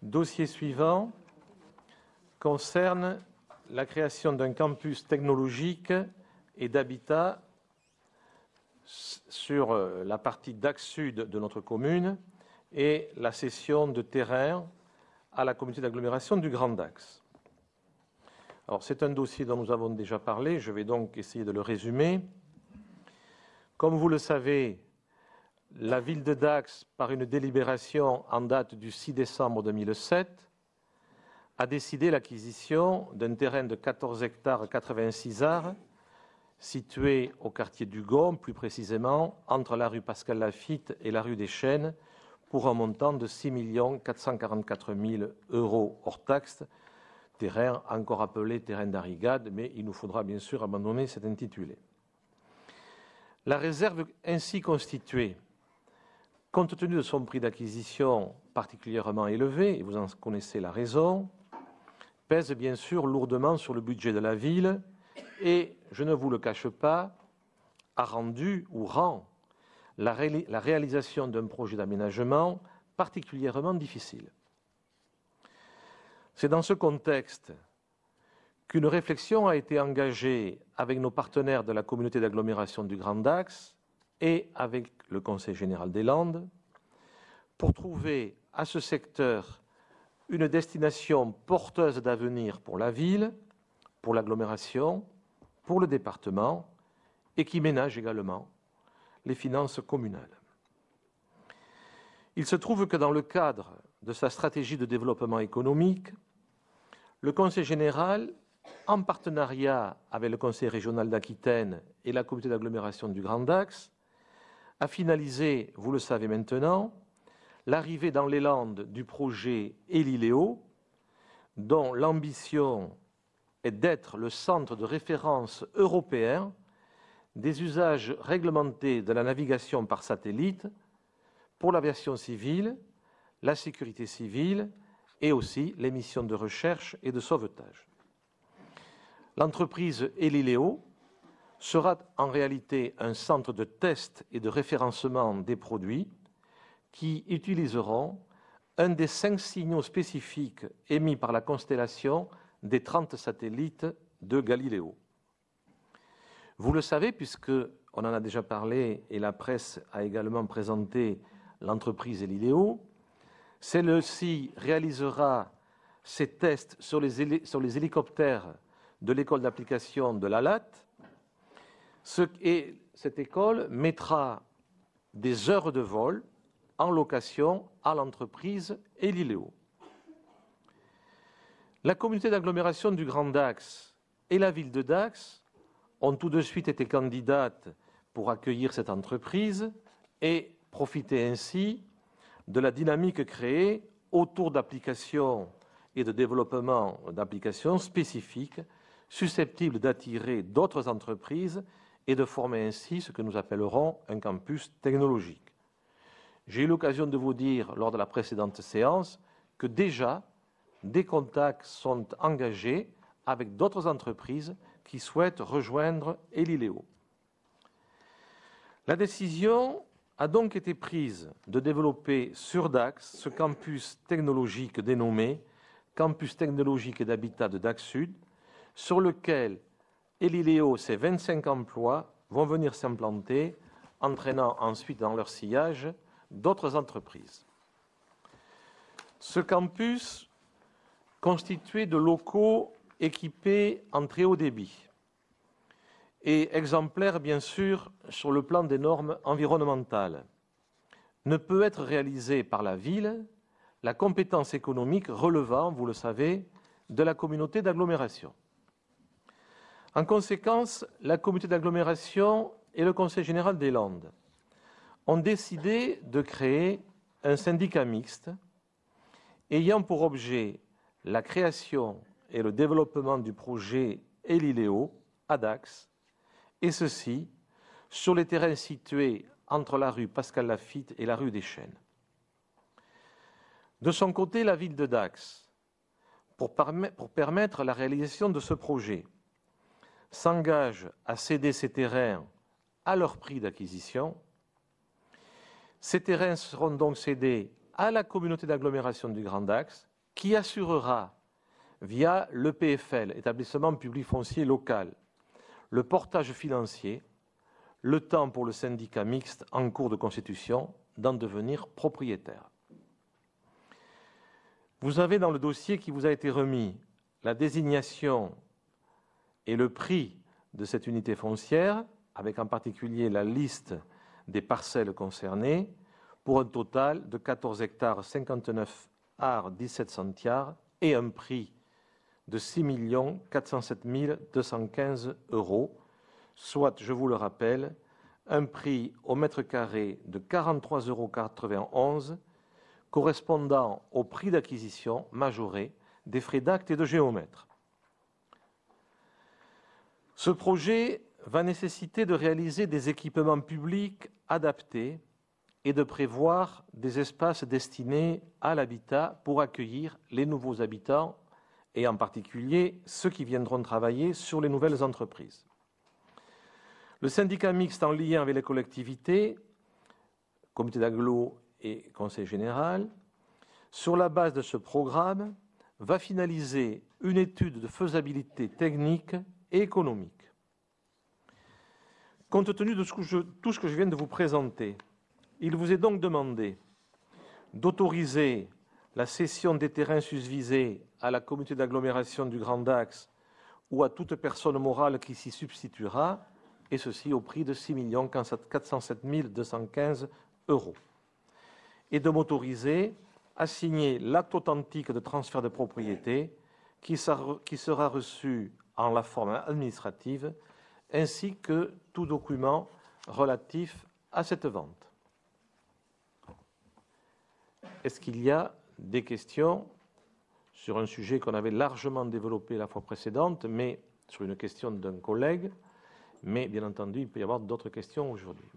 Dossier suivant concerne la création d'un campus technologique et d'habitat sur la partie Dax Sud de notre commune et la cession de terrain à la communauté d'agglomération du Grand Dax. Alors, c'est un dossier dont nous avons déjà parlé, je vais donc essayer de le résumer. Comme vous le savez, la ville de Dax, par une délibération en date du 6 décembre 2007, a décidé l'acquisition d'un terrain de 14 hectares 86 arts situé au quartier du Gaume, plus précisément entre la rue Pascal Laffitte et la rue des Chênes, pour un montant de 6 444 000 € hors taxes, terrain encore appelé terrain d'Arrigade, mais il nous faudra bien sûr abandonner cet intitulé. La réserve ainsi constituée, compte tenu de son prix d'acquisition particulièrement élevé, et vous en connaissez la raison, pèse bien sûr lourdement sur le budget de la ville et, je ne vous le cache pas, a rendu ou rend la réalisation d'un projet d'aménagement particulièrement difficile. C'est dans ce contexte qu'une réflexion a été engagée avec nos partenaires de la communauté d'agglomération du Grand Dax et avec le Conseil général des Landes pour trouver à ce secteur une destination porteuse d'avenir pour la ville, pour l'agglomération, pour le département et qui ménage également les finances communales. Il se trouve que dans le cadre de sa stratégie de développement économique, le Conseil général, en partenariat avec le Conseil régional d'Aquitaine et la communauté d'agglomération du Grand Dax, a finalisé, vous le savez maintenant, l'arrivée dans les Landes du projet Eliléo, dont l'ambition est d'être le centre de référence européen des usages réglementés de la navigation par satellite pour l'aviation civile, la sécurité civile et aussi les missions de recherche et de sauvetage. L'entreprise Eliléo sera en réalité un centre de test et de référencement des produits qui utiliseront un des 5 signaux spécifiques émis par la constellation des 30 satellites de Galiléo. Vous le savez, puisqu'on en a déjà parlé et la presse a également présenté l'entreprise Eliléo, celle-ci réalisera ses tests sur les hélicoptères de l'école d'application de l'ALAT et cette école mettra des heures de vol en location à l'entreprise Eliléo. La communauté d'agglomération du Grand Dax et la ville de Dax ont tout de suite été candidates pour accueillir cette entreprise et profiter ainsi de la dynamique créée autour d'applications et de développement d'applications spécifiques susceptibles d'attirer d'autres entreprises et de former ainsi ce que nous appellerons un campus technologique. J'ai eu l'occasion de vous dire lors de la précédente séance que déjà des contacts sont engagés avec d'autres entreprises qui souhaitent rejoindre Eliléo. La décision a donc été prise de développer sur Dax ce campus technologique dénommé Campus technologique et d'habitat de Dax Sud, sur lequel Eliléo, ses 25 emplois, vont venir s'implanter, entraînant ensuite dans leur sillage d'autres entreprises. Ce campus, constitué de locaux équipés en très haut débit et exemplaire bien sûr sur le plan des normes environnementales, ne peut être réalisé par la ville, la compétence économique relevant, vous le savez, de la communauté d'agglomération. En conséquence, la communauté d'agglomération et le Conseil général des Landes ont décidé de créer un syndicat mixte ayant pour objet la création et le développement du projet Eliléo à Dax, et ceci sur les terrains situés entre la rue Pascal Laffitte et la rue des Chênes. De son côté, la ville de Dax, pour permettre la réalisation de ce projet, s'engage à céder ces terrains à leur prix d'acquisition. Ces terrains seront donc cédés à la communauté d'agglomération du Grand Dax, qui assurera, via l'EPFL, établissement public foncier local, le portage financier, le temps pour le syndicat mixte en cours de constitution d'en devenir propriétaire. Vous avez dans le dossier qui vous a été remis la désignation et le prix de cette unité foncière, avec en particulier la liste des parcelles concernées, pour un total de 14 hectares 59 arts 17 centiares et un prix de 6 407 215 €, soit, je vous le rappelle, un prix au mètre carré de 43,91 €, correspondant au prix d'acquisition majoré des frais d'acte et de géomètre. Ce projet va nécessiter de réaliser des équipements publics adaptés et de prévoir des espaces destinés à l'habitat pour accueillir les nouveaux habitants et en particulier ceux qui viendront travailler sur les nouvelles entreprises. Le syndicat mixte en lien avec les collectivités, comité d'agglo et conseil général, sur la base de ce programme, va finaliser une étude de faisabilité technique et économique. Compte tenu de tout ce que je viens de vous présenter, il vous est donc demandé d'autoriser la cession des terrains susvisés à la communauté d'agglomération du Grand Dax ou à toute personne morale qui s'y substituera, et ceci au prix de 6 407 215 €, et de m'autoriser à signer l'acte authentique de transfert de propriété qui sera reçu en la forme administrative, ainsi que tout document relatif à cette vente. Est-ce qu'il y a des questions sur un sujet qu'on avait largement développé la fois précédente, mais sur une question d'un collègue, mais bien entendu, il peut y avoir d'autres questions aujourd'hui.